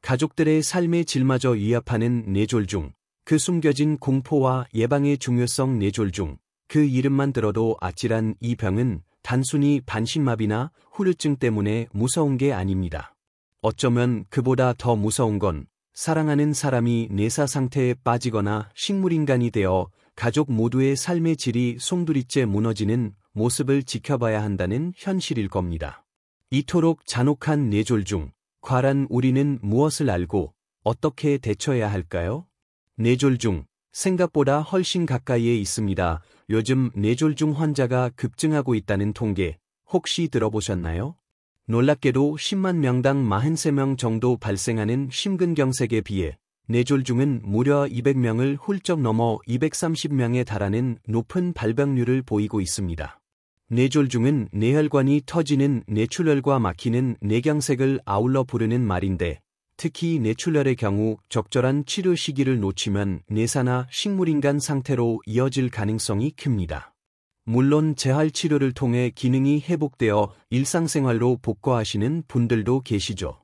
가족들의 삶의 질마저 위협하는 뇌졸중, 그 숨겨진 공포와 예방의 중요성. 뇌졸중, 그 이름만 들어도 아찔한 이 병은 단순히 반신마비나 후유증 때문에 무서운 게 아닙니다. 어쩌면 그보다 더 무서운 건 사랑하는 사람이 뇌사 상태에 빠지거나 식물인간이 되어 가족 모두의 삶의 질이 송두리째 무너지는 모습을 지켜봐야 한다는 현실일 겁니다. 이토록 잔혹한 뇌졸중, 과연 우리는 무엇을 알고 어떻게 대처해야 할까요? 뇌졸중, 생각보다 훨씬 가까이에 있습니다. 요즘 뇌졸중 환자가 급증하고 있다는 통계 혹시 들어보셨나요? 놀랍게도 10만 명당 43명 정도 발생하는 심근경색에 비해 뇌졸중은 무려 200명을 훌쩍 넘어 230명에 달하는 높은 발병률을 보이고 있습니다. 뇌졸중은 뇌혈관이 터지는 뇌출혈과 막히는 뇌경색을 아울러 부르는 말인데, 특히 뇌출혈의 경우 적절한 치료 시기를 놓치면 뇌사나 식물인간 상태로 이어질 가능성이 큽니다. 물론 재활치료를 통해 기능이 회복되어 일상생활로 복구하시는 분들도 계시죠.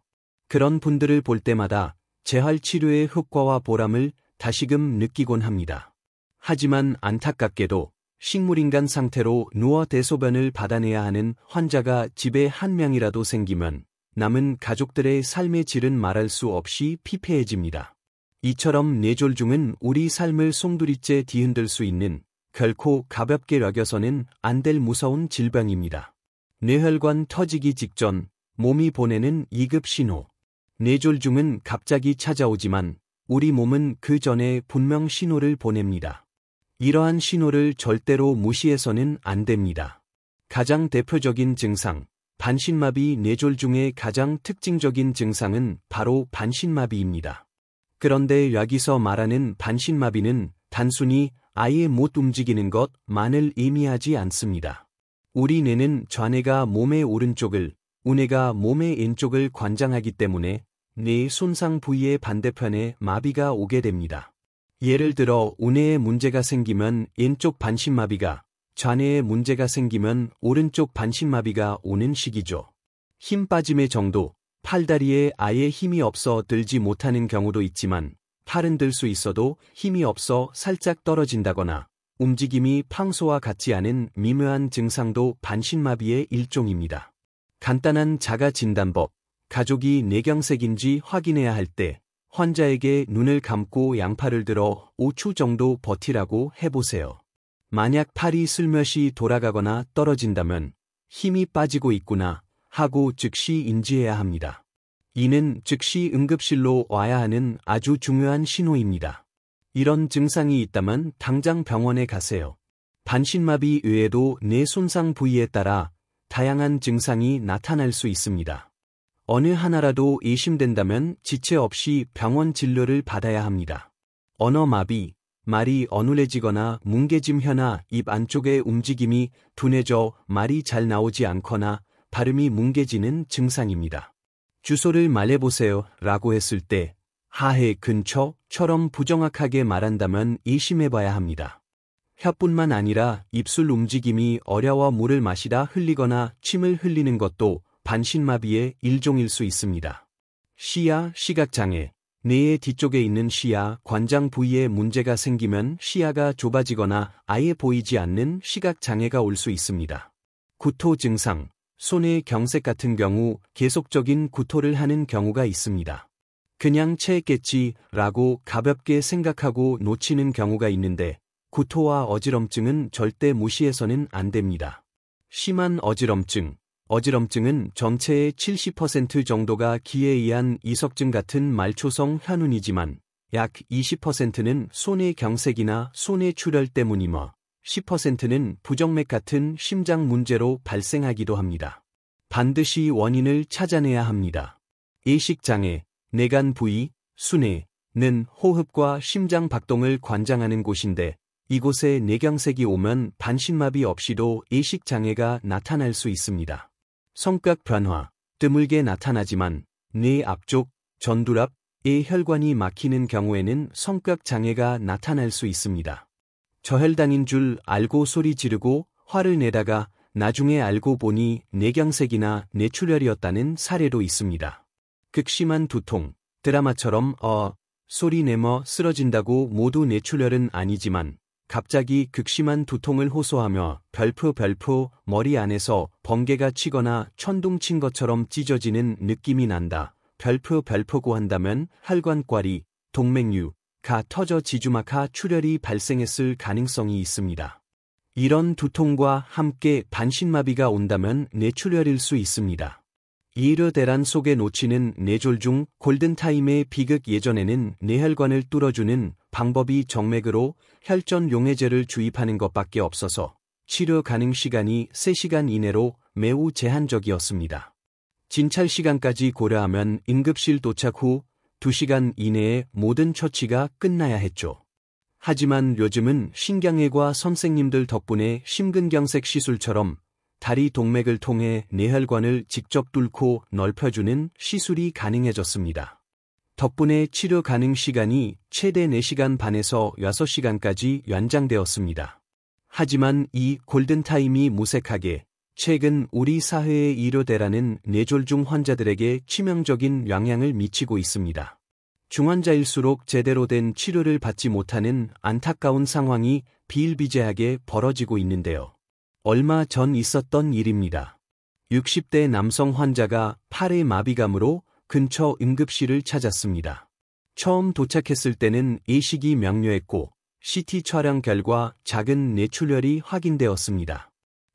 그런 분들을 볼 때마다 재활치료의 효과와 보람을 다시금 느끼곤 합니다. 하지만 안타깝게도 식물인간 상태로 누워 대소변을 받아내야 하는 환자가 집에 한 명이라도 생기면 남은 가족들의 삶의 질은 말할 수 없이 피폐해집니다. 이처럼 뇌졸중은 우리 삶을 송두리째 뒤흔들 수 있는, 결코 가볍게 여겨서는 안 될 무서운 질병입니다. 뇌혈관 터지기 직전 몸이 보내는 2급 신호. 뇌졸중은 갑자기 찾아오지만 우리 몸은 그 전에 분명 신호를 보냅니다. 이러한 신호를 절대로 무시해서는 안 됩니다. 가장 대표적인 증상, 반신마비. 뇌졸중의 가장 특징적인 증상은 바로 반신마비입니다. 그런데 여기서 말하는 반신마비는 단순히 아예 못 움직이는 것만을 의미하지 않습니다. 우리 뇌는 좌뇌가 몸의 오른쪽을, 우뇌가 몸의 왼쪽을 관장하기 때문에 뇌 손상 부위의 반대편에 마비가 오게 됩니다. 예를 들어 우뇌에 문제가 생기면 왼쪽 반신마비가, 좌뇌에 문제가 생기면 오른쪽 반신마비가 오는 식이죠. 힘 빠짐의 정도, 팔다리에 아예 힘이 없어 들지 못하는 경우도 있지만, 팔은 들 수 있어도 힘이 없어 살짝 떨어진다거나 움직임이 평소와 같지 않은 미묘한 증상도 반신마비의 일종입니다. 간단한 자가 진단법, 가족이 뇌경색인지 확인해야 할 때 환자에게 눈을 감고 양팔을 들어 5초 정도 버티라고 해보세요. 만약 팔이 슬며시 돌아가거나 떨어진다면 힘이 빠지고 있구나 하고 즉시 인지해야 합니다. 이는 즉시 응급실로 와야 하는 아주 중요한 신호입니다. 이런 증상이 있다면 당장 병원에 가세요. 반신마비 외에도 뇌 손상 부위에 따라 다양한 증상이 나타날 수 있습니다. 어느 하나라도 의심된다면 지체 없이 병원 진료를 받아야 합니다. 언어마비, 말이 어눌해지거나 뭉개짐, 혀나 입 안쪽의 움직임이 둔해져 말이 잘 나오지 않거나 발음이 뭉개지는 증상입니다. 주소를 말해보세요 라고 했을 때 하해 근처처럼 부정확하게 말한다면 의심해봐야 합니다. 혀뿐만 아니라 입술 움직임이 어려워 물을 마시다 흘리거나 침을 흘리는 것도 반신마비의 일종일 수 있습니다. 시야, 시각장애. 뇌의 뒤쪽에 있는 시야, 관장 부위에 문제가 생기면 시야가 좁아지거나 아예 보이지 않는 시각장애가 올 수 있습니다. 구토 증상. 손의 경색 같은 경우 계속적인 구토를 하는 경우가 있습니다. 그냥 체했겠지 라고 가볍게 생각하고 놓치는 경우가 있는데, 구토와 어지럼증은 절대 무시해서는 안 됩니다. 심한 어지럼증. 어지럼증은 전체의 70% 정도가 기에 의한 이석증 같은 말초성 현운이지만 약 20%는 손의 경색이나 손의 출혈 때문이며 10%는 부정맥 같은 심장 문제로 발생하기도 합니다. 반드시 원인을 찾아내야 합니다. 의식장애, 뇌간 부위, 수뇌는 호흡과 심장 박동을 관장하는 곳인데, 이곳에 뇌경색이 오면 반신마비 없이도 의식장애가 나타날 수 있습니다. 성격 변화, 드물게 나타나지만 뇌 앞쪽, 전두엽의 혈관이 막히는 경우에는 성격 장애가 나타날 수 있습니다. 저혈당인 줄 알고 소리 지르고 화를 내다가 나중에 알고 보니 뇌경색이나 뇌출혈이었다는 사례도 있습니다. 극심한 두통, 드라마처럼 소리 내며 쓰러진다고 모두 뇌출혈은 아니지만 갑자기 극심한 두통을 호소하며 별프 머리 안에서 번개가 치거나 천둥 친 것처럼 찢어지는 느낌이 난다. 별프고 한다면 혈관과리, 동맥류가 터져 지주막하 출혈이 발생했을 가능성이 있습니다. 이런 두통과 함께 반신마비가 온다면 뇌출혈일 수 있습니다. 이르대란 속에 놓치는 뇌졸중 골든타임의 비극. 예전에는 뇌혈관을 뚫어주는 방법이 정맥으로 혈전 용해제를 주입하는 것밖에 없어서 치료 가능 시간이 3시간 이내로 매우 제한적이었습니다. 진찰 시간까지 고려하면 응급실 도착 후 2시간 이내에 모든 처치가 끝나야 했죠. 하지만 요즘은 신경외과 선생님들 덕분에 심근경색 시술처럼 다리 동맥을 통해 뇌혈관을 직접 뚫고 넓혀주는 시술이 가능해졌습니다. 덕분에 치료 가능 시간이 최대 4시간 반에서 6시간까지 연장되었습니다. 하지만 이 골든타임이 무색하게 최근 우리 사회의 이르대라는 뇌졸중 환자들에게 치명적인 영향을 미치고 있습니다. 중환자일수록 제대로 된 치료를 받지 못하는 안타까운 상황이 비일비재하게 벌어지고 있는데요. 얼마 전 있었던 일입니다. 60대 남성 환자가 팔의 마비감으로 근처 응급실을 찾았습니다. 처음 도착했을 때는 의식이 명료했고 CT 촬영 결과 작은 뇌출혈이 확인되었습니다.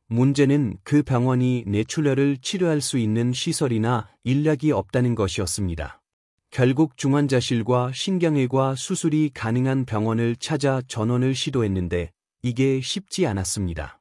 문제는 그 병원이 뇌출혈을 치료할 수 있는 시설이나 인력이 없다는 것이었습니다. 결국 중환자실과 신경외과 수술이 가능한 병원을 찾아 전원을 시도했는데 이게 쉽지 않았습니다.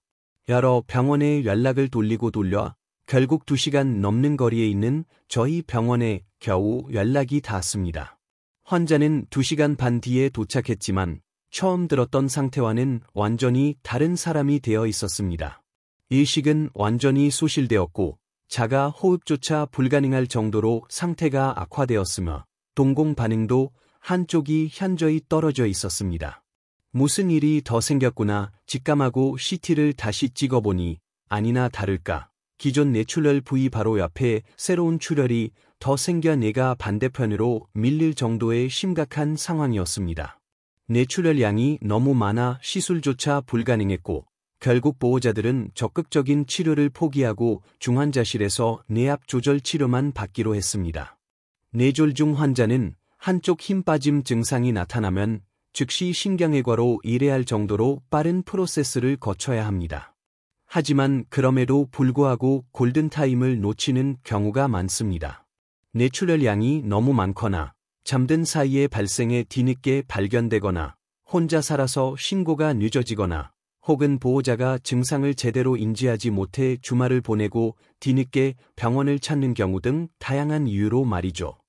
여러 병원에 연락을 돌리고 돌려 결국 2시간 넘는 거리에 있는 저희 병원에 겨우 연락이 닿았습니다. 환자는 2시간 반 뒤에 도착했지만 처음 들었던 상태와는 완전히 다른 사람이 되어 있었습니다. 의식은 완전히 소실되었고 자가 호흡조차 불가능할 정도로 상태가 악화되었으며 동공 반응도 한쪽이 현저히 떨어져 있었습니다. 무슨 일이 더 생겼구나 직감하고 CT를 다시 찍어보니 아니나 다를까 기존 뇌출혈 부위 바로 옆에 새로운 출혈이 더 생겨 뇌가 반대편으로 밀릴 정도의 심각한 상황이었습니다. 뇌출혈 양이 너무 많아 시술조차 불가능했고 결국 보호자들은 적극적인 치료를 포기하고 중환자실에서 뇌압 조절 치료만 받기로 했습니다. 뇌졸중 환자는 한쪽 힘 빠짐 증상이 나타나면 즉시 신경외과로 의뢰할 정도로 빠른 프로세스를 거쳐야 합니다. 하지만 그럼에도 불구하고 골든타임을 놓치는 경우가 많습니다. 뇌출혈 양이 너무 많거나 잠든 사이에 발생해 뒤늦게 발견되거나 혼자 살아서 신고가 늦어지거나 혹은 보호자가 증상을 제대로 인지하지 못해 주말을 보내고 뒤늦게 병원을 찾는 경우 등 다양한 이유로 말이죠.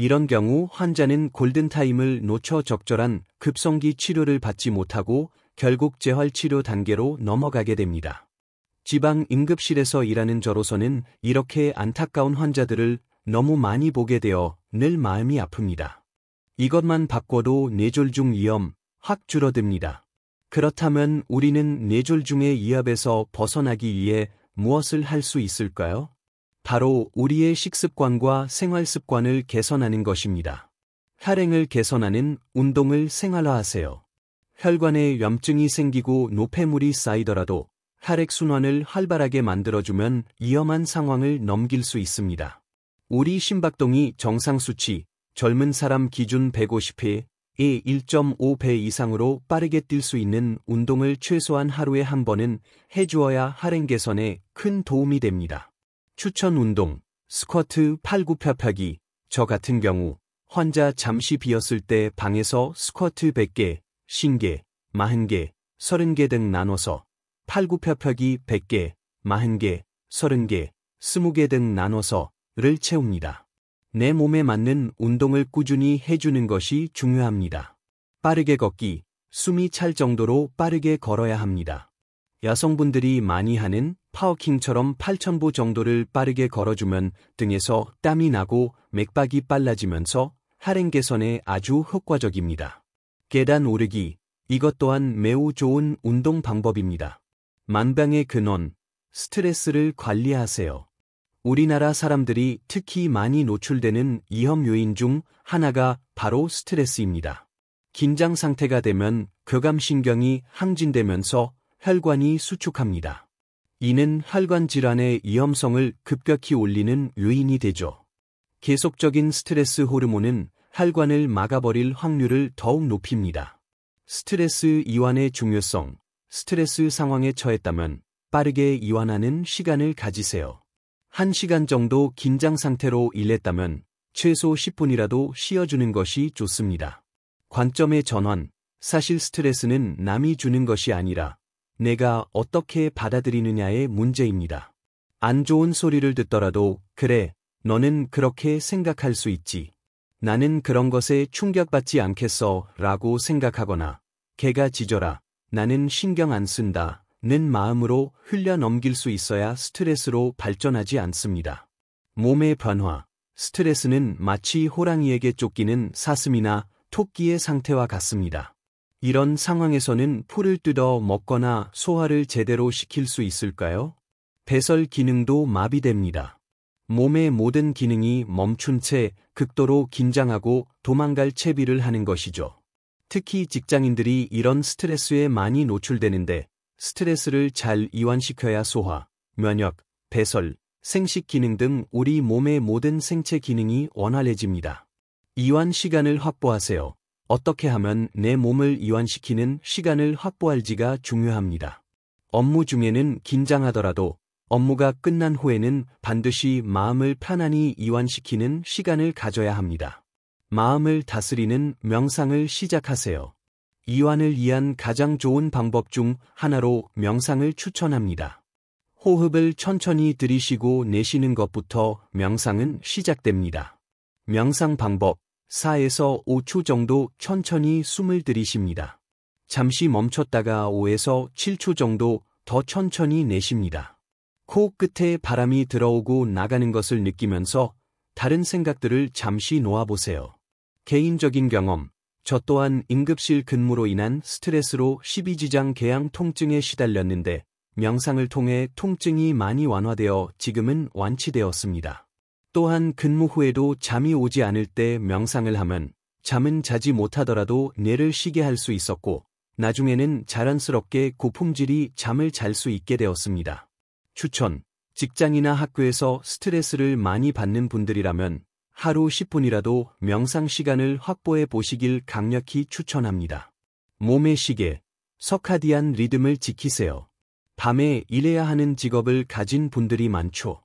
이런 경우 환자는 골든타임을 놓쳐 적절한 급성기 치료를 받지 못하고 결국 재활치료 단계로 넘어가게 됩니다. 지방 응급실에서 일하는 저로서는 이렇게 안타까운 환자들을 너무 많이 보게 되어 늘 마음이 아픕니다. 이것만 바꿔도 뇌졸중 위험 확 줄어듭니다. 그렇다면 우리는 뇌졸중의 위협에서 벗어나기 위해 무엇을 할 수 있을까요? 바로 우리의 식습관과 생활습관을 개선하는 것입니다. 혈행을 개선하는 운동을 생활화하세요. 혈관에 염증이 생기고 노폐물이 쌓이더라도 혈액순환을 활발하게 만들어주면 위험한 상황을 넘길 수 있습니다. 우리 심박동이 정상 수치, 젊은 사람 기준 150회에 1.5배 이상으로 빠르게 뛸 수 있는 운동을 최소한 하루에 한 번은 해주어야 혈행 개선에 큰 도움이 됩니다. 추천 운동, 스쿼트 팔굽혀펴기. 저 같은 경우 환자 잠시 비었을 때 방에서 스쿼트 100개, 50개, 40개, 30개 등 나눠서 팔굽혀펴기 100개, 40개, 30개, 20개 등 나눠서를 채웁니다. 내 몸에 맞는 운동을 꾸준히 해주는 것이 중요합니다. 빠르게 걷기, 숨이 찰 정도로 빠르게 걸어야 합니다. 여성분들이 많이 하는 파워킹처럼 8,000보 정도를 빠르게 걸어주면 등에서 땀이 나고 맥박이 빨라지면서 혈행 개선에 아주 효과적입니다. 계단 오르기, 이것 또한 매우 좋은 운동 방법입니다. 만병의 근원, 스트레스를 관리하세요. 우리나라 사람들이 특히 많이 노출되는 위험 요인 중 하나가 바로 스트레스입니다. 긴장 상태가 되면 교감신경이 항진되면서 혈관이 수축합니다. 이는 혈관 질환의 위험성을 급격히 올리는 요인이 되죠. 계속적인 스트레스 호르몬은 혈관을 막아버릴 확률을 더욱 높입니다. 스트레스 이완의 중요성. 스트레스 상황에 처했다면 빠르게 이완하는 시간을 가지세요. 1시간 정도 긴장 상태로 일했다면 최소 10분이라도 쉬어주는 것이 좋습니다. 관점의 전환. 사실 스트레스는 남이 주는 것이 아니라 내가 어떻게 받아들이느냐의 문제입니다. 안 좋은 소리를 듣더라도 그래, 너는 그렇게 생각할 수 있지. 나는 그런 것에 충격받지 않겠어 라고 생각하거나 개가 짖어라, 나는 신경 안 쓴다 는 마음으로 흘려 넘길 수 있어야 스트레스로 발전하지 않습니다. 몸의 변화. 스트레스는 마치 호랑이에게 쫓기는 사슴이나 토끼의 상태와 같습니다. 이런 상황에서는 풀을 뜯어 먹거나 소화를 제대로 시킬 수 있을까요? 배설 기능도 마비됩니다. 몸의 모든 기능이 멈춘 채 극도로 긴장하고 도망갈 채비를 하는 것이죠. 특히 직장인들이 이런 스트레스에 많이 노출되는데 스트레스를 잘 이완시켜야 소화, 면역, 배설, 생식 기능 등 우리 몸의 모든 생체 기능이 원활해집니다. 이완 시간을 확보하세요. 어떻게 하면 내 몸을 이완시키는 시간을 확보할지가 중요합니다. 업무 중에는 긴장하더라도 업무가 끝난 후에는 반드시 마음을 편안히 이완시키는 시간을 가져야 합니다. 마음을 다스리는 명상을 시작하세요. 이완을 위한 가장 좋은 방법 중 하나로 명상을 추천합니다. 호흡을 천천히 들이쉬고 내쉬는 것부터 명상은 시작됩니다. 명상 방법. 4에서 5초 정도 천천히 숨을 들이쉽니다. 잠시 멈췄다가 5에서 7초 정도 더 천천히 내쉽니다. 코 끝에 바람이 들어오고 나가는 것을 느끼면서 다른 생각들을 잠시 놓아보세요. 개인적인 경험. 저 또한 응급실 근무로 인한 스트레스로 십이지장 궤양 통증에 시달렸는데 명상을 통해 통증이 많이 완화되어 지금은 완치되었습니다. 또한 근무 후에도 잠이 오지 않을 때 명상을 하면 잠은 자지 못하더라도 뇌를 쉬게 할 수 있었고 나중에는 자연스럽게 고품질이 잠을 잘 수 있게 되었습니다. 추천. 직장이나 학교에서 스트레스를 많이 받는 분들이라면 하루 10분이라도 명상 시간을 확보해 보시길 강력히 추천합니다. 몸의 시계. 서카디안 리듬을 지키세요. 밤에 일해야 하는 직업을 가진 분들이 많죠.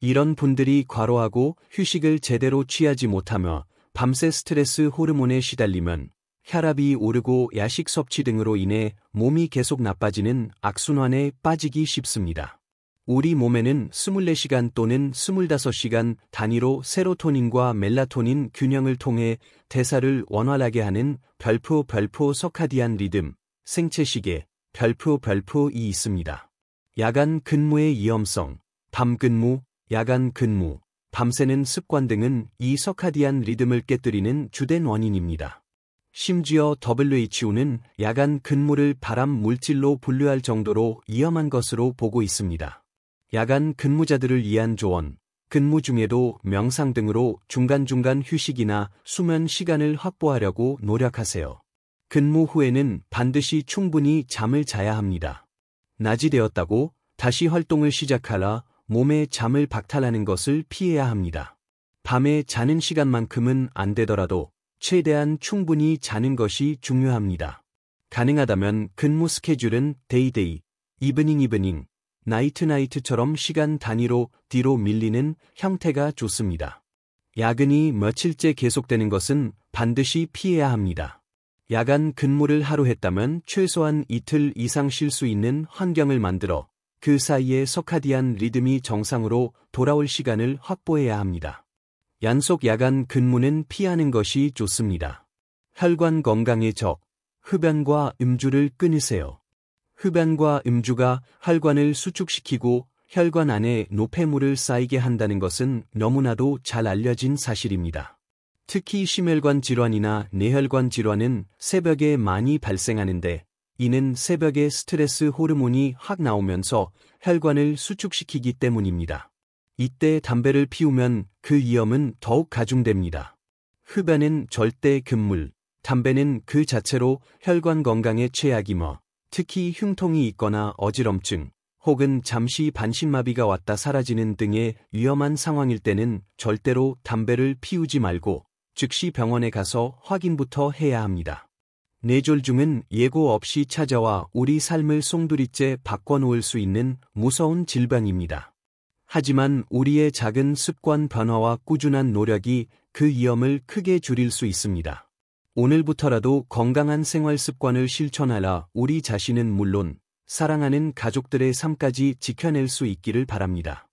이런 분들이 과로하고 휴식을 제대로 취하지 못하며 밤새 스트레스 호르몬에 시달리면 혈압이 오르고 야식 섭취 등으로 인해 몸이 계속 나빠지는 악순환에 빠지기 쉽습니다. 우리 몸에는 24시간 또는 25시간 단위로 세로토닌과 멜라토닌 균형을 통해 대사를 원활하게 하는 별표 서카디안 리듬, 생체시계, 별표이 있습니다. 야간 근무의 위험성. 밤 근무, 야간 근무, 밤새는 습관 등은 이 서카디안 리듬을 깨뜨리는 주된 원인입니다. 심지어 WHO는 야간 근무를 발암 물질로 분류할 정도로 위험한 것으로 보고 있습니다. 야간 근무자들을 위한 조언. 근무 중에도 명상 등으로 중간중간 휴식이나 수면 시간을 확보하려고 노력하세요. 근무 후에는 반드시 충분히 잠을 자야 합니다. 낮이 되었다고 다시 활동을 시작하라 몸의 잠을 박탈하는 것을 피해야 합니다. 밤에 자는 시간만큼은 안 되더라도 최대한 충분히 자는 것이 중요합니다. 가능하다면 근무 스케줄은 데이데이, 이브닝, 나이트처럼 시간 단위로 뒤로 밀리는 형태가 좋습니다. 야근이 며칠째 계속되는 것은 반드시 피해야 합니다. 야간 근무를 하루 했다면 최소한 이틀 이상 쉴 수 있는 환경을 만들어 그 사이에 서카디안 리듬이 정상으로 돌아올 시간을 확보해야 합니다. 연속 야간 근무는 피하는 것이 좋습니다. 혈관 건강의 적. 흡연과 음주를 끊으세요. 흡연과 음주가 혈관을 수축시키고 혈관 안에 노폐물을 쌓이게 한다는 것은 너무나도 잘 알려진 사실입니다. 특히 심혈관 질환이나 뇌혈관 질환은 새벽에 많이 발생하는데 이는 새벽에 스트레스 호르몬이 확 나오면서 혈관을 수축시키기 때문입니다. 이때 담배를 피우면 그 위험은 더욱 가중됩니다. 흡연은 절대 금물, 담배는 그 자체로 혈관 건강에 최악이며 특히 흉통이 있거나 어지럼증 혹은 잠시 반신마비가 왔다 사라지는 등의 위험한 상황일 때는 절대로 담배를 피우지 말고 즉시 병원에 가서 확인부터 해야 합니다. 뇌졸중은 예고 없이 찾아와 우리 삶을 송두리째 바꿔놓을 수 있는 무서운 질병입니다. 하지만 우리의 작은 습관 변화와 꾸준한 노력이 그 위험을 크게 줄일 수 있습니다. 오늘부터라도 건강한 생활 습관을 실천하라 우리 자신은 물론 사랑하는 가족들의 삶까지 지켜낼 수 있기를 바랍니다.